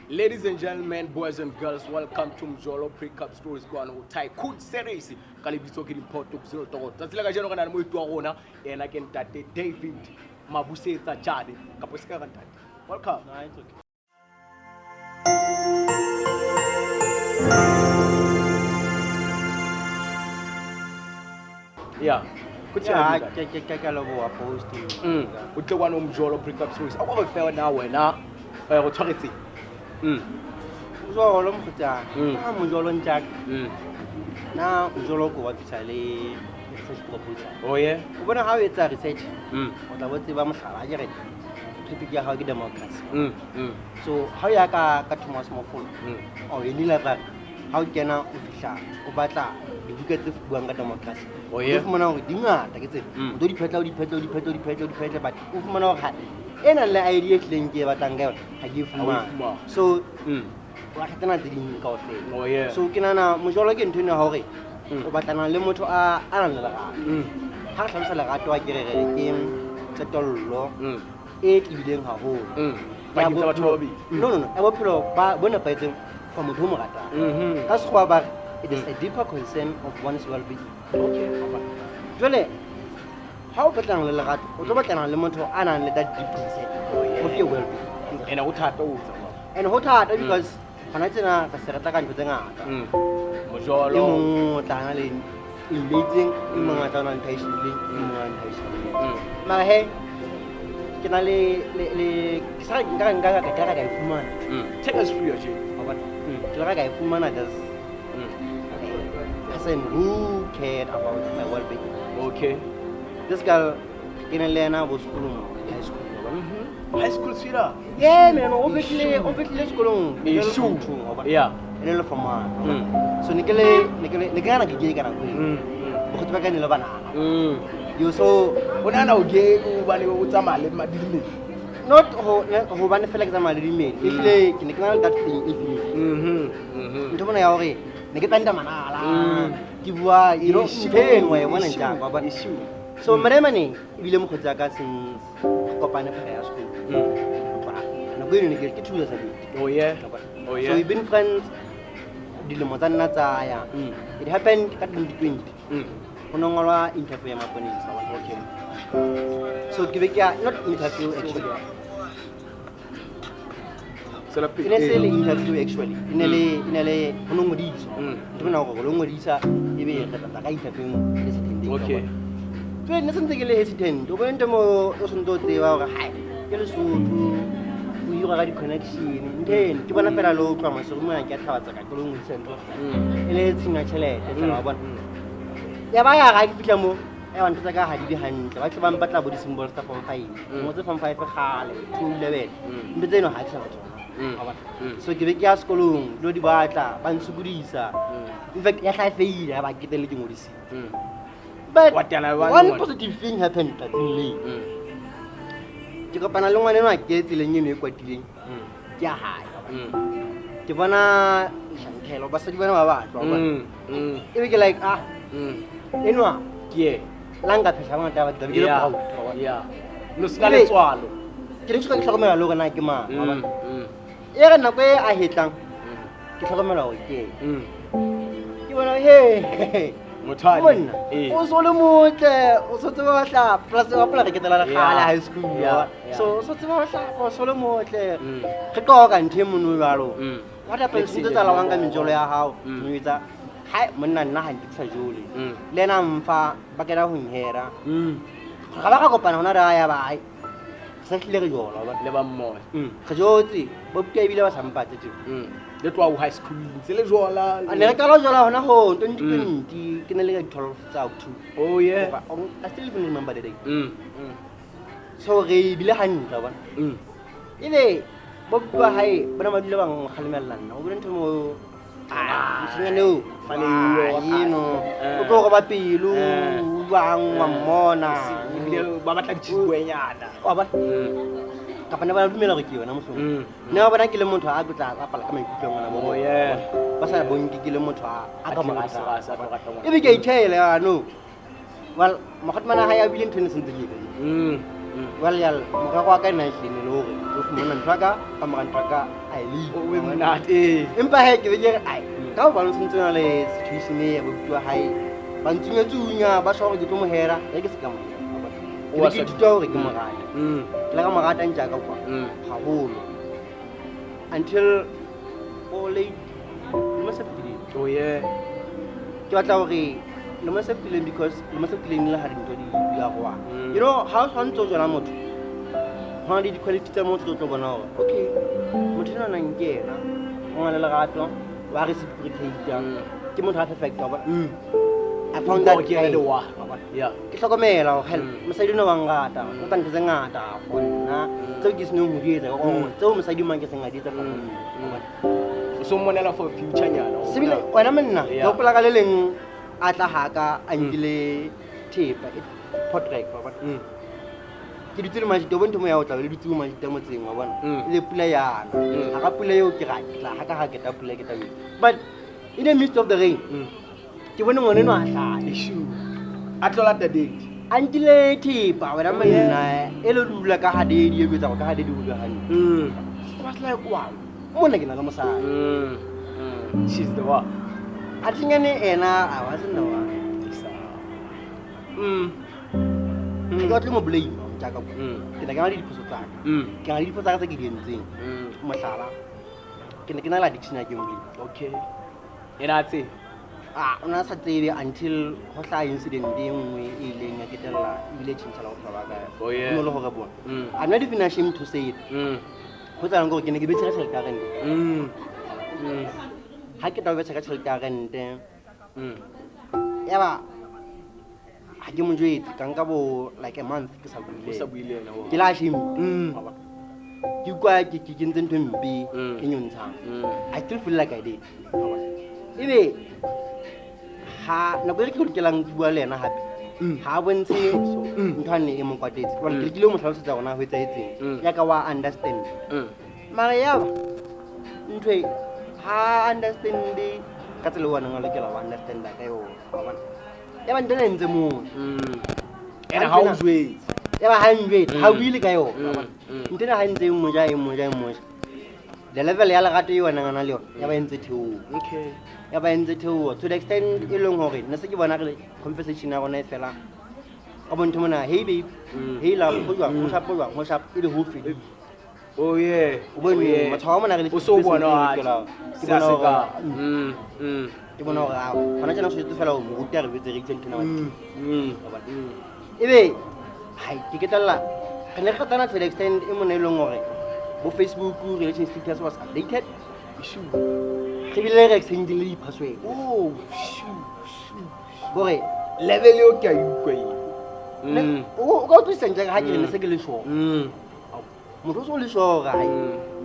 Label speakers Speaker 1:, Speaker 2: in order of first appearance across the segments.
Speaker 1: Ladies and gentlemen, boys and girls, welcome to Mjolo Breakup Stories going on Tycoonseries. Kalibiso ke report to zero to. Tsatsi la ka jeno kana mo itwa rona ena ke ntate David Mabusetsa Jade. Kapo se ka ga ntate. Welcome.
Speaker 2: It's okay.
Speaker 1: Yeah.
Speaker 2: Yeah, ke lobo posting.
Speaker 1: O tle kwa no Mjolo Breakup Stories. A go fe na wena go tshwaretse.
Speaker 2: Mjolo mkhutsa. Ha mjolo ntjak. Na mjolo go wapisa le research proposal.
Speaker 1: Oh yeah.
Speaker 2: O bona ha o etsa research. O tla botse ba mohlala a jere. Topic ya ha ke democracy. So ha ya ka Thomas Mofolo. O e ni library. Ha o kena o fihla o batla dibuka tse buang ka democracy.
Speaker 1: Oh yeah.
Speaker 2: O fumana hore dingata ke tsena. O do di phetla but o fumana hore ena le idea tleng ke batlang ka yona ha ke fumana. So wa kgetana tse ding kaofela.
Speaker 1: Oh yeah.
Speaker 2: So ke nana mojolo ke ntho ena hore o batlana le motho a nang le lerato. Ha re hlalosa lerato wa kerere ke tsetollo e tibileng haholo.
Speaker 1: Ba ke tsa batho ba bobedi.
Speaker 2: No. E bophelo ba bona pa etseng for motho o mo ratang. Ka sekgowa ba it is a deeper concern of one's well-being.
Speaker 1: Okay.
Speaker 2: Jole how batlana le lerato o tlo batlana le motho a nang le that deep concern of your well-being.
Speaker 1: Ena o thata o tsa.
Speaker 2: And ho thata because hona tsena ka se rata ka ntho tse ngata.
Speaker 1: Mojolo
Speaker 2: Mo tlana le engaging in mangata ona intention le mara he ke na le ke sa nka ka ifumana.
Speaker 1: Take us through your journey.
Speaker 2: Ke la ka ifumana just person who cared about my well-being.
Speaker 1: Okay.
Speaker 2: This girl in a lena was school high school.
Speaker 1: High school sweetheart.
Speaker 2: Yeah, man, obviously school.
Speaker 1: Yeah.
Speaker 2: In a format. So Nikele Nikana Gigana. Okutbaka Bana. You so
Speaker 1: Onana uge ubani utama le madini.
Speaker 2: not who ban feel like the Madrid. If they can that thing if you don't know Nikanda Manala. You know, pain where one and Jack about issue. So Maremani, William Kotaka since Copana Prayer School. I'm going to get 2 years a bit.
Speaker 1: Oh yeah. Oh yeah.
Speaker 2: So we've been friends. Dilomotana Taya. It happened at 2020. Honora interview my police. Okay. So Kivika not interview actually. In a silly interview actually. In a Honumudis. Don't know Holumudisa, even the interview.
Speaker 1: Okay.
Speaker 2: So nothing hesitant. To went to more doesn't do the high. You are a connection. Then, you want to put a low from a summer and get out like a gloom center. Let's in a chalet. Yabaya, I feel more. I want to take a high behind. I want to battle with the symbol stuff on 5. Most from 5 for Harley, 2 level. But they don't have some. So give it gas column, do the bata, Bansugurisa. In fact, yes, I feel I get a little more. But one positive thing happened at me. Jika panalong ano na kaya sila niyo ko tiling. Kaya high. Jika na hello basta di ba na baba. Ibig like inwa.
Speaker 1: Yeah.
Speaker 2: Langgat sa mga tawag daw.
Speaker 1: Yeah. No skale swalo.
Speaker 2: Kaya suka sa kamera lo kana kima. Era na ko ay hitang. Kisa kamera o ke. Jika na hey.
Speaker 1: Motani.
Speaker 2: O solo mote, o so twa tla, plus o pala ke tla la khala high school. So twa tla o solo mote. Ke go ka nthe monu balo. What happens to tla wanga Mjolo ya hao? Muita. Hai monna nna ha ntsa jole. Le na mfa ba kena ho nhera. Ga ba ka kopana hona ra ya ba ai. Sa hlile re yola ba
Speaker 1: le ba mmoya.
Speaker 2: Ga jotsi, bo buka ebile ba sampatse tse.
Speaker 1: Le twa high school ntse le jola.
Speaker 2: Ane re kala jola hona ho 2020 ke ne le 12 tsa October.
Speaker 1: Oh yeah.
Speaker 2: I still even remember the day. So re bile hantle ba. Ile bo bua hae bona madula bang khalemellana. O bona ntho mo singane faleyo o go ba pelo bang wa mmona
Speaker 1: ile ba batla ditshwenyana.
Speaker 2: Wa ba ka bana ba dumela go ke yona moso. Ne ba bona ke le motho a gotla a pala ka maikutlo ngwana mo.
Speaker 1: Oh yeah.
Speaker 2: Ba sa bonke ke le motho a ka mo
Speaker 1: rata.
Speaker 2: E be ke itshela ya no. Well, Mahatmana haya billion tennis in the year. Well, Mokaka can I see no with Monatraga, Amarantraga, I leave.
Speaker 1: Oh, we're not eh.
Speaker 2: Empire, I come on into a situation with your high. Bantunya Tunya, Basho, the Tumahera, like a scam. What's a story? Lagamagata and Jagapa. How until all late. You must have been.
Speaker 1: Oh, yeah.
Speaker 2: You must have been because you must have been in Harin. You know, how one told you Ramot. How did you quality the most of an hour? Okay. Mutina and Gay, one Lagato, where is it? Timon has effect of it. I found that
Speaker 1: Gay. Yeah.
Speaker 2: It's like a mail or help. Masayuno Angata, Mutan Zangata, one, so it's no good. Oh, so Masayu getting a little.
Speaker 1: Someone else for future.
Speaker 2: Similar, when I'm in Dopalagalin at La Haka and tape, portrait. Did too much, don't to me out a little too much demoting one. The player, I play Haka get up like it. But in the midst of the rain, you went on an issue. At all at the date. Until a tape, when I'm in Elo like a had idea without a had to do the hand. What's like one? She's the one. I think I wasn't the one. I got him a blame, Jacob. Can I get it for that? Can I put that again? Masala. Can I like dictionary? Okay. And I'd say, on a Saturday until hostile incident being in a guitar village in Salavaga. Oh, yeah. No, I'm not even ashamed to say it. Who's I'm going to give it a current? I get over a current. Eva, I give him Kankabo like a month because I will. You like him? You quite chicken to be in your town. I still feel like I did. Anyway, nobody could kill and happy. How when say, Tony, what is 1 kilometers down with 18. Yakawa understand. Maria, I understand the Catalan and Local understand that I want. You haven't done in the moon. And a house weight. You have a hand weight. How really go? Until I hand the Mujay. The level Yalagatu and Analio, you have in the two. Okay. You have in the two to the extent you long of it. Nasaki Vanagli, conversation on a fella. Upon Tomana, hey babe, hey love, what's up, it hoofy. Oh, yeah. When we were Tomana, so one you know, when I just fellow who tell with the region to know. I take it a lot. And I can't to the extent in long Facebook relationship was updated. He will let exchange the leap persuade. Oh, shoot. Boy, level your carry. Oh, go to Saint Jack in the second show. Mojolo show,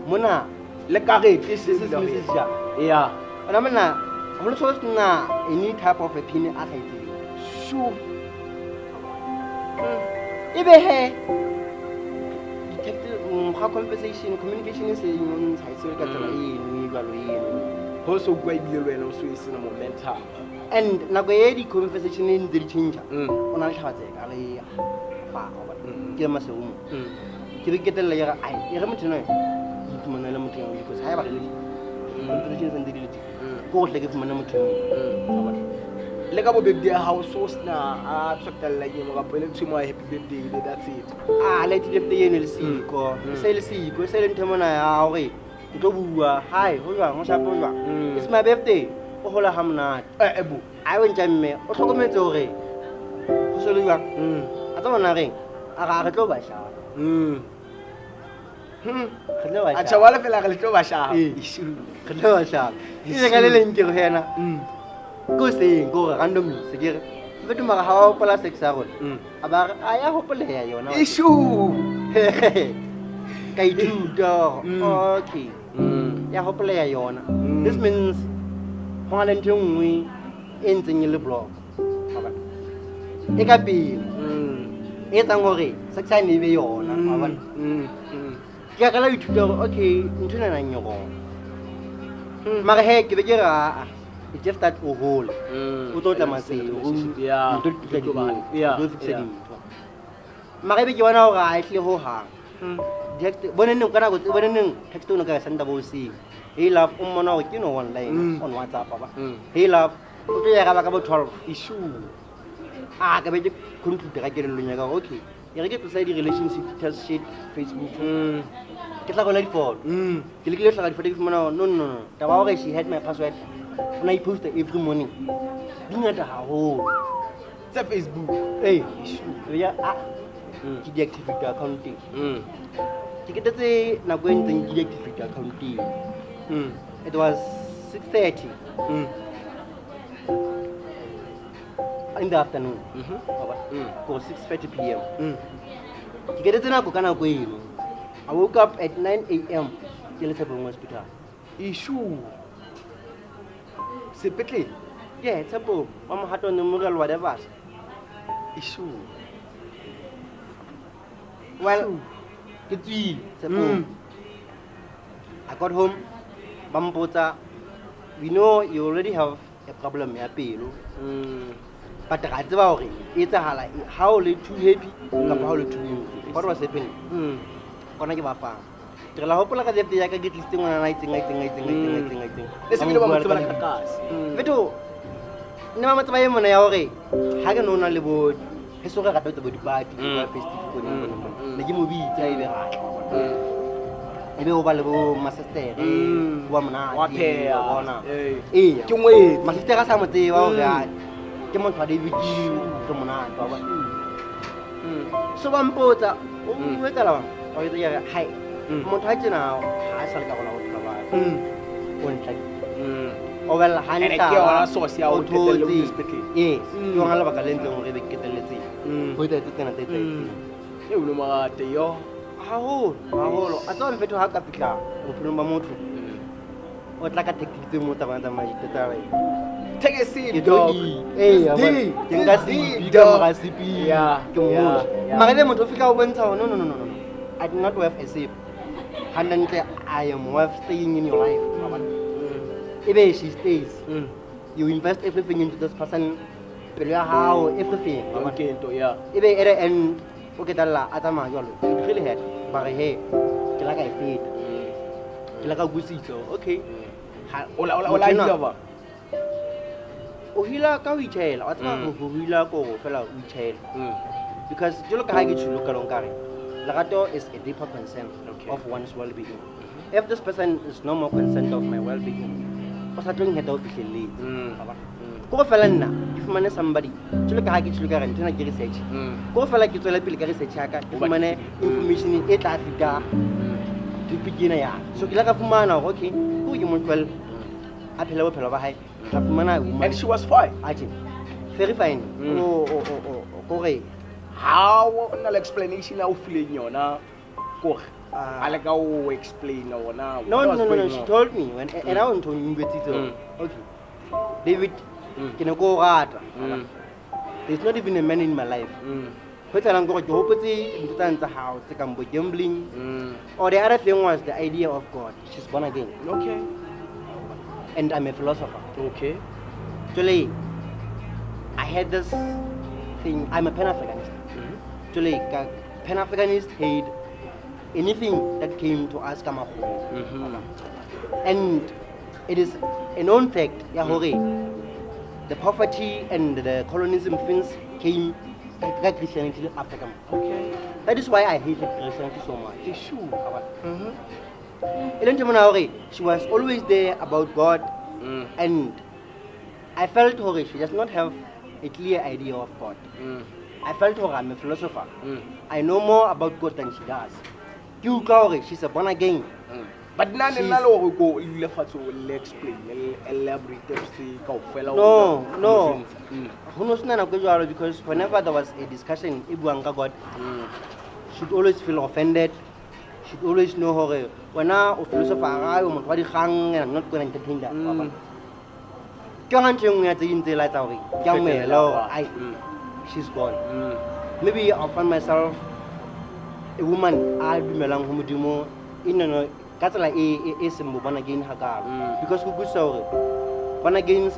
Speaker 2: Mona, Lecare, this is Mrs. Yeah. And I'm not now any type of opinion as I do. Sure. If how conversation, communication is in also great and also is in a momentum. And Nagayedi conversation in the change on our chat. I give us a room. Can we get a layer? I haven't tonight because I have a conversations and dignity. Go like if my number 2. Like about their house host now, like you know, to my happy birthday, that's it. Let it be in the sea, go, sell in Tamana away. Go, hi, what's up? It's my birthday. Oh, hola, Hamna, I went to me, or so come to ring. So you are, I don't want to ring. I got over shower. I shall have a little shower. Hello, shower. He's a little into Hannah. Go say, go randomly, Sigir. But to my how Palace hour. About I hope a layer, you know. Issue. Kaitu door. Okay. Ya hope a layer, you know. This means one and two we in the yellow block. It can be. It's angry. Success may be on. Yakala to do okay, into an annual. My head, give it. It's just that hole. Who thought I must say, yeah, Magabe ke bona hore a ehle ho hang. Text boneneng kana go boneneng text o no ka senda bo se. Hey love o mona hore ke no online on WhatsApp ba. Hey love o tlo ya ka ba ka bo 12 issue. Ka be ke conclude ka ke le lonya ka okay. E re ke tsa di relationship test sheet Facebook. Ke tla go la di photo. Ke le ke tla ga di photo ke fumana no. Taba hore she had my password. Ona I post every morning. Dingata ha ho.
Speaker 1: Tsa Facebook.
Speaker 2: Issue. Ya ke deactivate account. Ke ketetse nako e ntseng ke deactivate account. It was 6:30. In the afternoon. Or 6:30 p.m. Ke ketetse nako kana go eno. I woke up at 9 a.m. ke le tsebong hospital.
Speaker 1: Issue. Sepetlele.
Speaker 2: Yeah, tsebo. Mama had on memorial whatever.
Speaker 1: Issue.
Speaker 2: Well, it's tsebo. I got home. Bambota. We know you already have a problem ya pelo. But I tseba hore it's a hala how le too happy ka how le too angry. What was happening? Kona ke ba fa. Ke la hopola ka depte ya ka get listing ona nighting.
Speaker 1: Let's be ba motse ba ka kasi.
Speaker 2: Veto. Ne ba motse ba yemo na ya hore ha ke no na le bo heso ga rata bo di party ba festival ko ne ke mo bitsa ebe ga. Ebe o ba le bo master wa mona
Speaker 1: wa pheya
Speaker 2: bona.
Speaker 1: Ke ngwetse
Speaker 2: Master ka sa motse wa hore ke motho wa David ke mona ba ba. So ba mpotsa o etsa la ba o etsa ya hi motho ha tsena ha sa le ka bona go ba o ntla o bella hansa
Speaker 1: ke ona source ya o tetele o sepetlele.
Speaker 2: Yes yo ngala ba ka lentse hore be keteletse go etsa tsena tse
Speaker 1: e o no magate yo
Speaker 2: haholo a tswa mfetho ha ka fitla bophelong ba motho o tla ka tactic tse mo tsamaya tsa ba
Speaker 1: take a seat
Speaker 2: ke
Speaker 1: dog.
Speaker 2: ke nka sipi ka mara sipi ke mo magale motho fika o bontsha no I do not have a sip hantle I am worth staying in your life ebe she stays you invest everything into this person pelo ya hao everything
Speaker 1: Okay to
Speaker 2: ebe at the end o ke talla a tsamaya jalo it really hurt but hey ke la ka e feta ke la ka busitso okay
Speaker 1: ola ila ba
Speaker 2: o hila ka o itshela wa tsama go hila ko fela o itshela because jalo ka ha ke tshilo ka lonkare lerato is a deeper concern of one's well-being. If this person is no more concerned of my well-being, o sa tlo ngeta o fihlelletse ko fela nna ke fumane somebody jalo ka ha ke tshilo ka re ntena ke research ko fela ke tswela pele ka research ya ka ke fumane information e tla fita dipikina ya so ke la ka fumana okay go ke motho a phela bophelo ba hae ka fumana woman
Speaker 1: and she was fine
Speaker 2: very fine gore
Speaker 1: how na explanation au feeling yona ko ale ka o explain ona
Speaker 2: no she told me when and I want to invite okay David ke ne go rata there's not even a man in my life go tsala go ke hopotse ntse tsa hao tse ka mbo gambling or the other thing was the idea of God she's born again
Speaker 1: okay
Speaker 2: and I'm a philosopher
Speaker 1: okay
Speaker 2: actually I had this thing I'm a Pan-Africanist actually Pan-Africanist hate anything that came to us kama and it is a known fact ya hore the poverty and the colonialism things came by Christianity in Africa.
Speaker 1: Okay.
Speaker 2: That is why I hated Christianity so much.
Speaker 1: It's true.
Speaker 2: She was always there about God and I felt hore she does not have a clear idea of God. I felt hore I'm a philosopher. I know more about God than she does. She's a born again.
Speaker 1: But none of go left to explain, elaborate,
Speaker 2: no. Who knows none of God because whenever there was a discussion, God should always feel offended. Should always know her. When now a philosopher, I'm not going to entertain that. She's gone. Maybe I'll find myself a woman. I'll be melang humudimo in a catala a symbol born again hagar because who so born again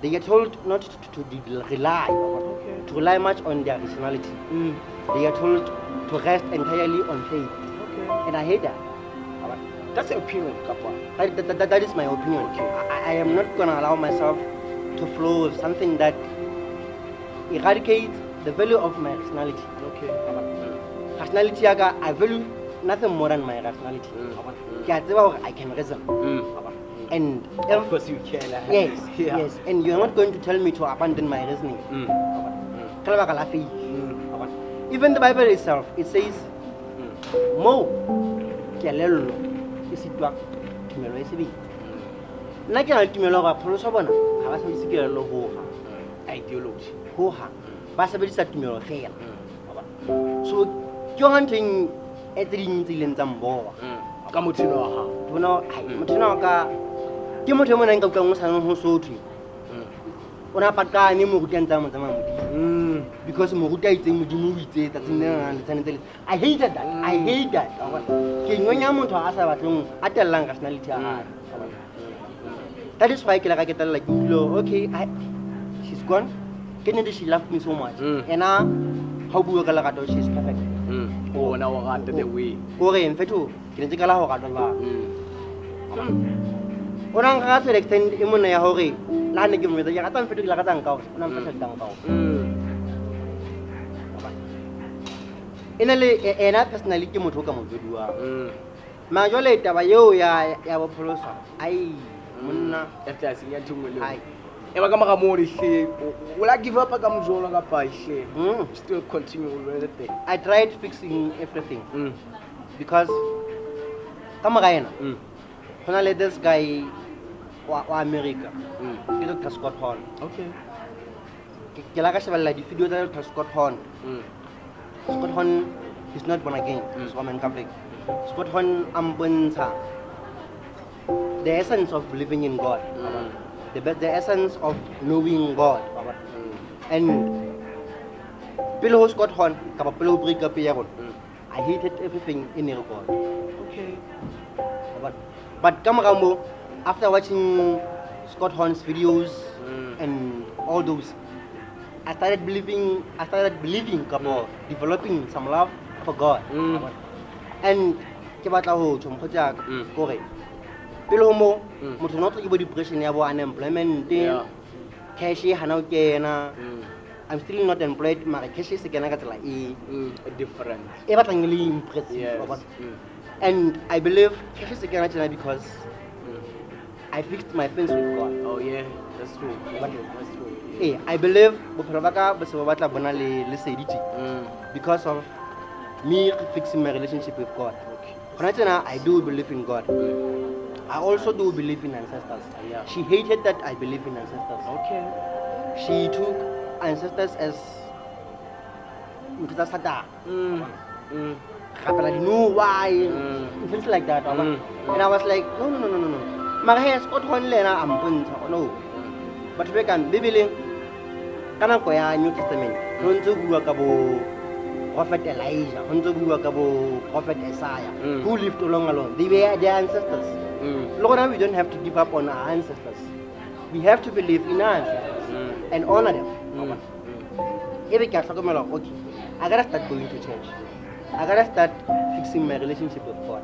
Speaker 2: they get told not to rely. to rely much on their rationality. They are told to rest entirely on faith. And I hate that.
Speaker 1: That's your opinion, Kappa.
Speaker 2: That is my opinion. I am not going to allow myself to flow with something that eradicates the value of my rationality. Rationality, I value nothing more than my rationality. I can reason. And
Speaker 1: of course you can.
Speaker 2: Yes. And you're not going to tell me to abandon my reasoning. Even the Bible itself, it says, Mo, kelelo, isitwa, tumelo esibi. Nna ke na tumelo ga pholoso bona, ga ba sebedise kelelo hoha.
Speaker 1: Ideology.
Speaker 2: Hoha. Ba sebedisa tumelo fela. So, ke yona ntho e tse ding tse ileng tsa mboa.
Speaker 1: Ka mothino wa hao.
Speaker 2: Bona, mothino wa ka ke motho mo nang ka utlwang o sanang ho sotho. Ona pakane mo rutang tsa mo tsa modimo. Because mo ruta itseng modimo o itse tsatsing lena le tsanetse. I hate that. Ke nyonya motho a sa batleng a tellang rationality ya hae. That is why ke la ka ke tella okay, she's gone. She loved me so much. And now, how bua ka lerato, she's perfect.
Speaker 1: Ona wa rata the way.
Speaker 2: Ore mfetho ke ntse ka la ho rata ba. Ona nka se extend e mona ya hore la ne ke mo ya rata mfetho ke la rata nka o ona mfetho ke tang ka o. Ena le ena personally ke motho ka mo dua. Ma jole taba yeo ya bopholoso. Ai monna
Speaker 1: after sinya thungwe le. Hai. Eba ka maka mo le hle. O la give up ka Mjolo ka pa hle. Still continue with it.
Speaker 2: I tried fixing everything. Because kamera ena. Hona le this guy wa America. Ke Dr. Scott Hall.
Speaker 1: Okay.
Speaker 2: Ke la ka shebella di video tsa Dr. Scott Hall. Scott Hall is not born again. He's Roman Catholic. Scott Hall ambonsa the essence of believing in God. The essence of knowing God. And below Scott Hall, below Breakup, I hated everything in your God.
Speaker 1: Okay.
Speaker 2: But Kamaramo, after watching Scott Horn's videos and all those, I started believing, developing some love for God. And Kebata ho chomkhoja kore. Pelo mo motho no tlo depression ya bo unemployment cash hana o kena. I'm still not employed, mara cash se kena ka tsela
Speaker 1: different.
Speaker 2: E batlang le impressive. And I believe cash se kena tsena because I fixed my fence with God.
Speaker 1: Oh yeah, that's true. That's true.
Speaker 2: I believe bophelo ba ka bo se ba batla bona le sediti because of me fixing my relationship with God. I do believe in God. I also do believe in ancestors. She hated that I believe in ancestors.
Speaker 1: Okay.
Speaker 2: She took ancestors as Sata. I know why. Things like that. And I was like, no. My hair Scott Honlena am no. But we can be willing. Kana ko ya New Testament. Don't bua ka bo Prophet Elijah, Prophet Isaiah, who lived alone. They were their ancestors. Lord, we don't have to give up on our ancestors. We have to believe in our ancestors and honor them. Okay, I gotta start going to church. I gotta start fixing my relationship with God.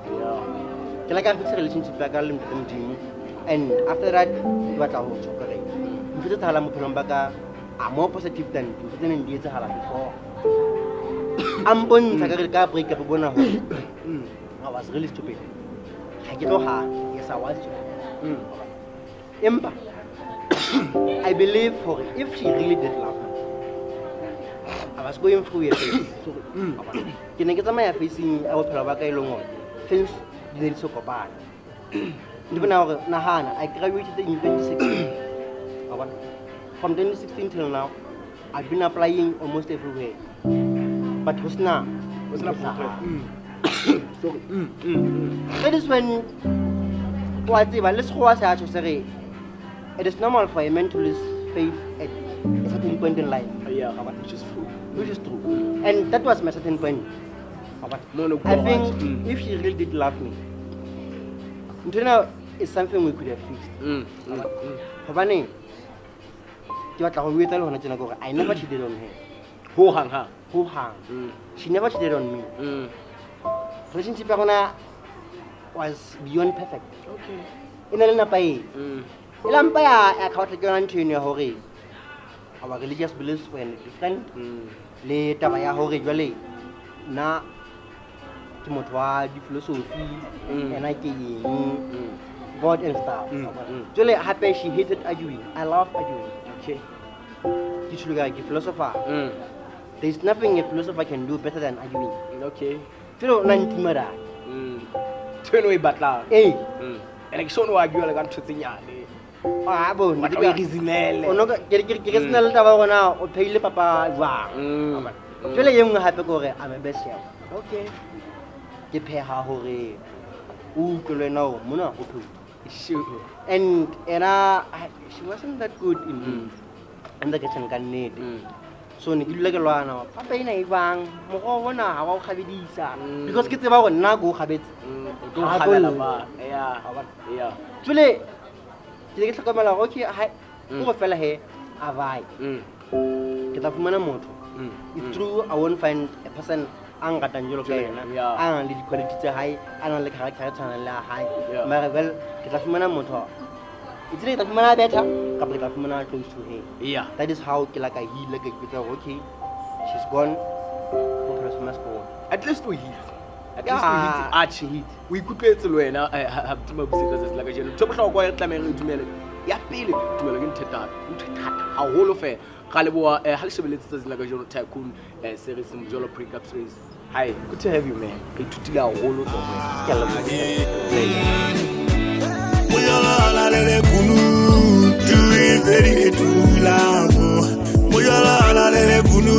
Speaker 2: I can fix a relationship with God, and after that, what I I'm more positive than before. I'm born to break up. I was really stupid. Yes, I was stupid. I believe for it, if she really did love me, I was going through a phase. Can I get my facing our Palabaka things didn't so bad. Even now, Nahana, I graduated in 2016. From 2016 till now, I've been applying almost everywhere. But Husna was not That is when let's say it is normal for a man to lose faith at a certain point in life. Which is true. And that was my certain point. I think if she really did love me, until now it's something we could have fixed. batla go etsa le hona tsena gore I never cheated on her.
Speaker 1: Ho hang ha.
Speaker 2: Ho hang. She never cheated on me. Relationship ya rona was beyond perfect.
Speaker 1: Okay.
Speaker 2: Ina le napa e. Ilampa ya khawatla ke yona ntho eno ya hore our religious beliefs were different. Le taba ya hore jwale na ke motho wa di philosophy and I ke God and stuff. Jwale happy she hated arguing. I love arguing.
Speaker 1: Okay.
Speaker 2: Ke tsholo ka ke philosopher. There is nothing a philosopher can do better than arguing.
Speaker 1: Okay.
Speaker 2: Felo na ntimara.
Speaker 1: Tshweno e batla.
Speaker 2: Eh.
Speaker 1: Ene ke sono wa bua le ka ntho tse nyane.
Speaker 2: Ah bo
Speaker 1: Batla o reasonele.
Speaker 2: Ono ke sena le taba gona o pheile papa jwang. Jwale ye nngwe hape gore I'm a best chef.
Speaker 1: Okay.
Speaker 2: Ke pheha hore o utlwe na o mona go phela.
Speaker 1: Sure.
Speaker 2: And she wasn't that good in the kitchen ka nnete. So ne ke dula ke lwana papa ina e bang mo go bona ha wa go khabedisa because ke tseba gore nna go khabetse.
Speaker 1: Go khabela ba. Yeah.
Speaker 2: Jwale ke tlhokomela okay ha go fela he a vai. Ke tla fumana motho. It's true I won't find a person ang ratang jolo ka yena ang le di quality tsa hae ana le character tsa la hae mara well ke tla fumana motho it's like fumana better ka ke tla fumana close to her.
Speaker 1: Yeah,
Speaker 2: that is how ke like I heal like ke okay she's gone go Christmas go
Speaker 1: at least we hit archie hit we ikutlwetse le wena ha btima buseka se la ka jeno tso bohla kwa ya tlameng le dumele ya pele dumela ke ntheta ha holo fe ga le boa ha le shebeletse tsa la ka jeno Tycoon series Mjolo Breakup series. Hi, good to have you, man. Ke thutile a holo tso wena. Ke la
Speaker 3: Mojolo la le kunu tu e very tu la Mojolo la le kunu